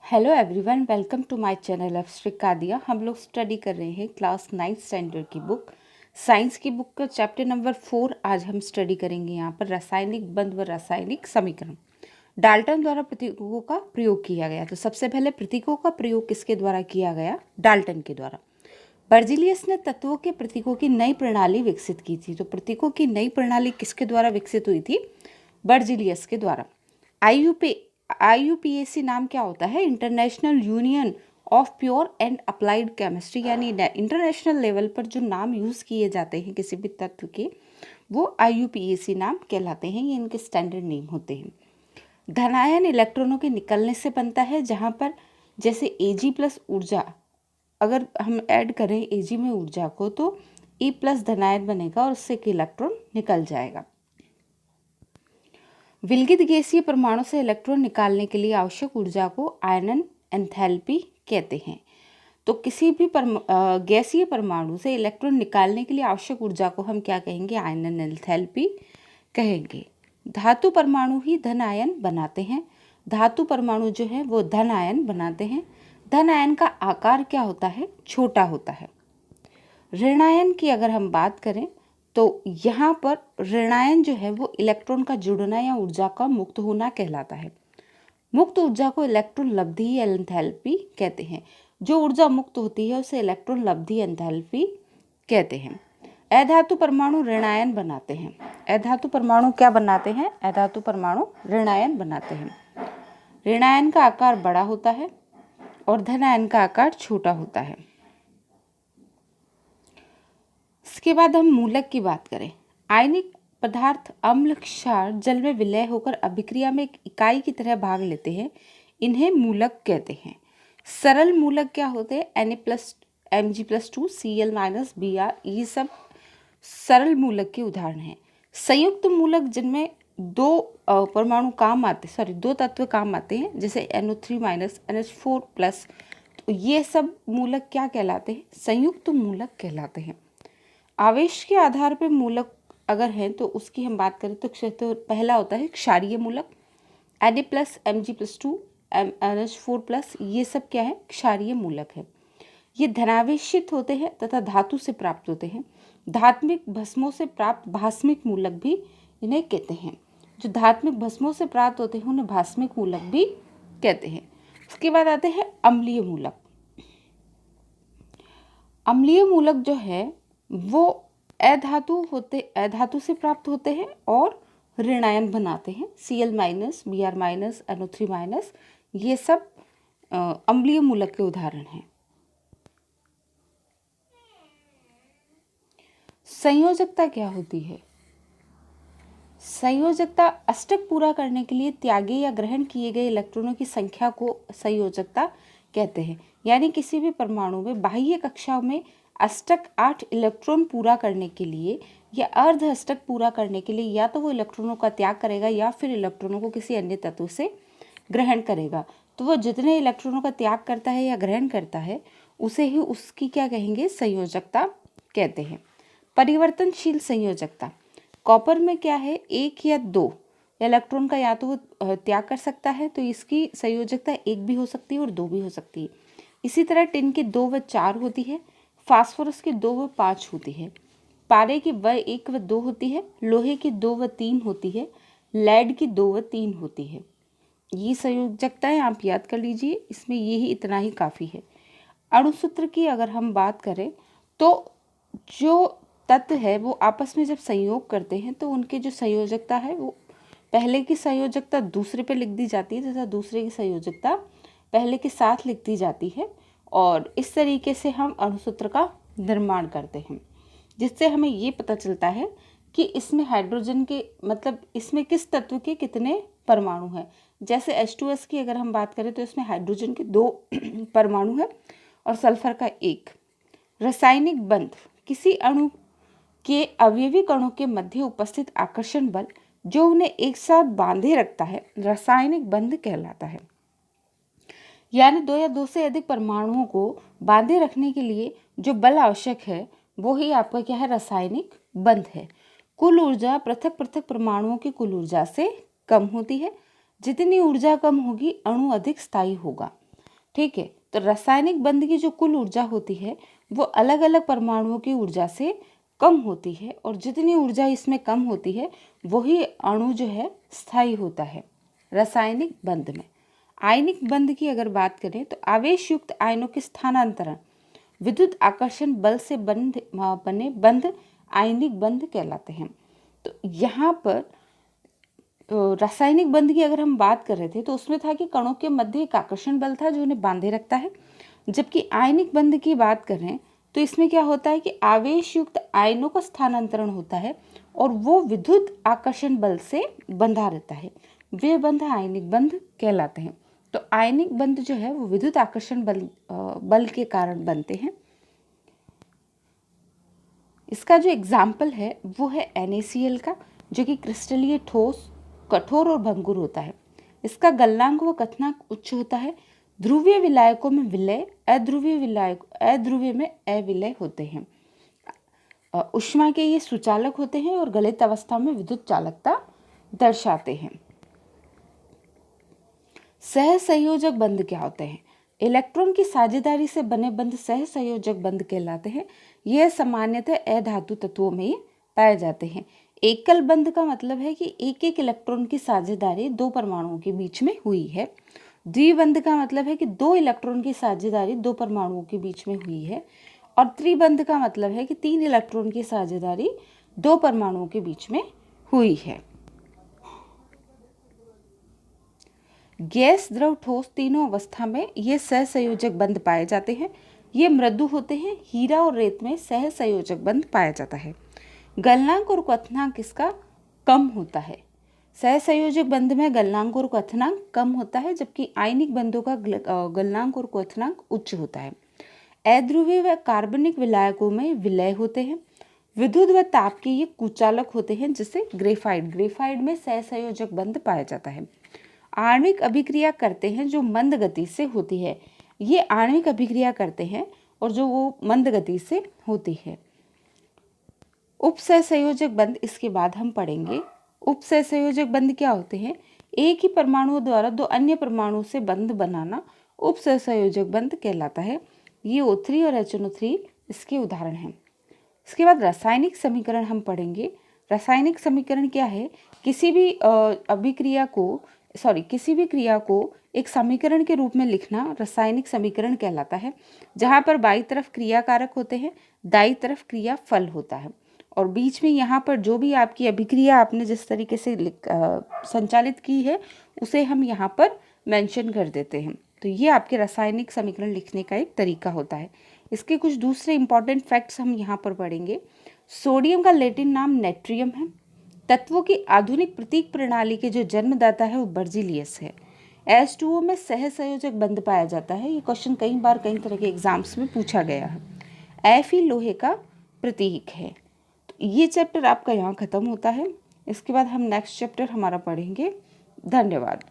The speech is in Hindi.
Hello everyone, welcome to my channel of Shrikadiya. हम लोग स्टडी कर रहे हैं क्लास 9th स्टैंडर्ड की बुक, साइंस की बुक का चैप्टर नंबर 4। आज हम स्टडी करेंगे यहाँ पर रासायनिक बंध व रासायनिक समीकरण। डाल्टन द्वारा प्रतीकों का प्रयोग किया गया। तो सबसे पहले प्रतीकों का प्रयोग किसके द्वारा किया गया? डाल्टन के द्वारा। बर्जीलियस ने तत्वों के प्रतीकों की नई प्रणाली विकसित की थी। तो प्रतीकों की नई प्रणाली किसके द्वारा विकसित हुई थी? बर्जीलियस के द्वारा। IUPAC नाम क्या होता है? International union of pure and applied chemistry, यानी इंटरनेशनल लेवल पर जो नाम यूज़ किए जाते हैं किसी भी तत्व के, वो IUPAC नाम कहलाते हैं। ये इनके स्टैंडर्ड नेम होते हैं। धनायन इलेक्ट्रॉनों के निकलने से बनता है, जहाँ पर जैसे Ag प्लस ऊर्जा अगर हम ऐड करें Ag में ऊर्जा को, तो E प्लस धनायन बनेगा और उससे एक इलेक्ट्रॉन निकल जाएगा। विलगित गैसीय परमाणु से इलेक्ट्रॉन निकालने के लिए आवश्यक ऊर्जा को आयनन एंथैल्पी कहते हैं। तो किसी भी गैसीय परमाणु से इलेक्ट्रॉन निकालने के लिए आवश्यक ऊर्जा को हम क्या कहेंगे? आयनन एंथैल्पी कहेंगे। धातु परमाणु ही धन आयन बनाते हैं। धातु परमाणु जो है वो धन आयन बनाते हैं। धन आयन का आकार क्या होता है? छोटा होता है। ऋणायन की अगर हम बात करें तो यहाँ पर ऋणायन जो है वो इलेक्ट्रॉन का जुड़ना या ऊर्जा का मुक्त होना कहलाता है। मुक्त ऊर्जा को इलेक्ट्रॉन लब्धि या एंथैल्पी कहते हैं। जो ऊर्जा मुक्त होती है उसे इलेक्ट्रॉन लब्धि एंथैल्पी कहते हैं। अधातु परमाणु ऋणायन बनाते हैं। अधातु परमाणु क्या बनाते हैं? अधातु परमाणु ऋणायन बनाते हैं। ऋणायन का आकार बड़ा होता है और धनायन का आकार छोटा होता है। इसके बाद हम मूलक की बात करें। आयनिक पदार्थ अम्ल, क्षार, जल में विलय होकर अभिक्रिया में एक इकाई की तरह भाग लेते हैं। इन्हें मूलक कहते हैं। सरल मूलक क्या होते हैं? Na+Mg+2 Cl-Br, ये सब सरल मूलक के उदाहरण हैं। संयुक्त मूलक जिनमें दो परमाणु काम आते, दो तत्व काम आते हैं, जैसे NO3- NH4+, तो ये सब मूलक क्या कहलाते हैं? संयुक्त मूलक कहलाते हैं। आवेश के आधार पर मूलक अगर हैं तो उसकी हम बात करें तो पहला होता है क्षारीय मूलक। Na+Mg+2 NH4+, ये सब क्या है? क्षारीय मूलक है। ये धनावेशित होते हैं तथा धातु से प्राप्त होते हैं। धात्मिक भस्मों से प्राप्त भास्मिक मूलक भी इन्हें कहते हैं। जो धात्मिक भस्मों से प्राप्त होते हैं उन्हें भास्मिक मूलक भी कहते हैं। उसके बाद आते हैं अम्लीय मूलक। अम्लीय मूलक जो है वो अधातु से प्राप्त होते हैं और ऋणायन बनाते हैं। Cl-, Br-, NO3-, ये सब अम्लीय मूलक के उदाहरण हैं। संयोजकता क्या होती है? संयोजकता अष्टक पूरा करने के लिए त्यागे या ग्रहण किए गए इलेक्ट्रॉनों की संख्या को संयोजकता कहते हैं। यानी किसी भी परमाणु में बाह्य कक्षाओं में अष्टक 8 इलेक्ट्रॉन पूरा करने के लिए या अर्ध अष्टक पूरा करने के लिए या तो वो इलेक्ट्रॉनों का त्याग करेगा या फिर इलेक्ट्रॉनों को किसी अन्य तत्व से ग्रहण करेगा। तो वो जितने इलेक्ट्रॉनों का त्याग करता है या ग्रहण करता है उसे ही उसकी क्या कहेंगे? संयोजकता कहते हैं। परिवर्तनशील संयोजकता। कॉपर में क्या है? 1 या 2 इलेक्ट्रॉन का या तो वो त्याग कर सकता है, तो इसकी संयोजकता 1 भी हो सकती है और 2 भी हो सकती है। इसी तरह टिन की 2 व 4 होती है। फास्फोरस की 2 व 5 होती है। पारे की 1 व 2 होती है। लोहे की 2 व 3 होती है। लेड की 2 व 3 होती है। ये संयोजकताएं आप याद कर लीजिए, इसमें यही इतना ही काफ़ी है। अणुसूत्र की अगर हम बात करें तो जो तत्व है वो आपस में जब संयोग करते हैं तो उनके जो संयोजकता है वो पहले की संयोजकता दूसरे पे लिख दी जाती है तथा दूसरे की संयोजकता पहले के साथ लिख दी जाती है, और इस तरीके से हम अणुसूत्र का निर्माण करते हैं, जिससे हमें ये पता चलता है कि इसमें हाइड्रोजन के मतलब इसमें किस तत्व के कितने परमाणु हैं। जैसे H2S की अगर हम बात करें तो इसमें हाइड्रोजन के 2 परमाणु हैं और सल्फर का 1। रासायनिक बंध। किसी अणु के अवयवी कणों के मध्य उपस्थित आकर्षण बल जो उन्हें एक साथ बांधे रखता है रासायनिक बंध कहलाता है। यानी 2 या 2 से अधिक परमाणुओं को बांधे रखने के लिए जो बल आवश्यक है वो ही आपका क्या है? रासायनिक बंध है। कुल ऊर्जा पृथक पृथक परमाणुओं की कुल ऊर्जा से कम होती है। जितनी ऊर्जा कम होगी अणु अधिक स्थायी होगा। ठीक है। तो रासायनिक बंध की जो कुल ऊर्जा होती है वो अलग अलग परमाणुओं की ऊर्जा से कम होती है, और जितनी ऊर्जा इसमें कम होती है वही अणु जो है स्थायी होता है रासायनिक बंध में। आयनिक बंध की अगर बात करें तो आवेश युक्त आयनों के स्थानांतरण विद्युत आकर्षण बल से बने बंध आयनिक बंध कहलाते हैं। तो यहाँ पर रासायनिक बंध की अगर हम बात कर रहे थे तो उसमें था कि कणों के मध्य एक आकर्षण बल था जो उन्हें बांधे रखता है, जबकि आयनिक बंध की बात कर रहे हैं तो इसमें क्या होता है कि आवेश युक्त आयनों का स्थानांतरण होता है और वो विद्युत आकर्षण बल से बंधा रहता है। वे बंध आयनिक बंध कहलाते हैं। तो आयनिक बंध जो है वो विद्युत आकर्षण बल के कारण बनते हैं। इसका जो एग्जाम्पल है वो है NaCl का, जो कि क्रिस्टलीय ठोस कठोर और भंगुर होता है। इसका गलनांक व कथनांक उच्च होता है। ध्रुवीय विलायकों में विलय, अध्रुवीय में अविलय होते हैं। ऊष्मा के ये सुचालक होते हैं और गलित अवस्था में विद्युत चालकता दर्शाते हैं। सहसंयोजक बंध क्या होते हैं? इलेक्ट्रॉन की साझेदारी से बने बंध सहसंयोजक बंध कहलाते हैं। यह सामान्यतः अधातु तत्वों में पाए जाते हैं। एकल बंध का मतलब है कि एक एक इलेक्ट्रॉन की साझेदारी दो परमाणुओं के बीच में हुई है। द्विबंध का मतलब है कि दो इलेक्ट्रॉन की साझेदारी दो परमाणुओं के बीच में हुई है। और त्रिबंध का मतलब है कि तीन इलेक्ट्रॉन की साझेदारी दो परमाणुओं के बीच में हुई है। गैस, द्रव, ठोस तीनों अवस्था में ये सहसंयोजक बंध पाए जाते हैं। ये मृदु होते हैं। हीरा और रेत में सहसंयोजक बंध पाया जाता है। गलनांक और क्वथनांक इसका कम होता है। सहसंयोजक बंध में गलनांक और क्वथनांक कम होता है, जबकि आयनिक बंधों का गलनांक और क्वथनांक उच्च होता है। अध्रुवीय व कार्बनिक विलायकों में विलय होते हैं। विद्युत व ताप के ये कुचालक होते हैं, जैसे ग्रेफाइट में सहसंयोजक बंध पाया जाता है। आणविक अभिक्रिया करते हैं जो मंद गति से होती है। ये आणविक अभिक्रिया करते हैं और जो वो मंद गति से होती है। उपसहसंयोजक बंध इसके बाद हम पढ़ेंगे। उपसहसंयोजक बंध क्या होते हैं? एक ही परमाणुओं द्वारा दो अन्य परमाणुओं से बंध बनाना उपसहसंयोजक बंध कहलाता है। ये O3 और HNO3 इसके उदाहरण हैं। इसके बाद रासायनिक समीकरण हम पढ़ेंगे। रासायनिक समीकरण क्या है? किसी भी क्रिया को एक समीकरण के रूप में लिखना रासायनिक समीकरण कहलाता है, जहाँ पर बाईं तरफ क्रिया कारक होते हैं, दाईं तरफ क्रिया फल होता है, और बीच में यहाँ पर जो भी आपकी अभिक्रिया आपने जिस तरीके से संचालित की है उसे हम यहाँ पर मेंशन कर देते हैं। तो ये आपके रासायनिक समीकरण लिखने का एक तरीका होता है। इसके कुछ दूसरे इंपॉर्टेंट फैक्ट्स हम यहाँ पर पढ़ेंगे। सोडियम का लैटिन नाम नेट्रियम है। तत्वों की आधुनिक प्रतीक प्रणाली के जो जन्मदाता है वो बर्जिलियस है। H2O में सहसंयोजक बंध पाया जाता है। ये क्वेश्चन कई बार कई तरह के एग्जाम्स में पूछा गया है। Fe लोहे का प्रतीक है। तो ये चैप्टर आपका यहाँ खत्म होता है। इसके बाद हम नेक्स्ट चैप्टर हमारा पढ़ेंगे। धन्यवाद।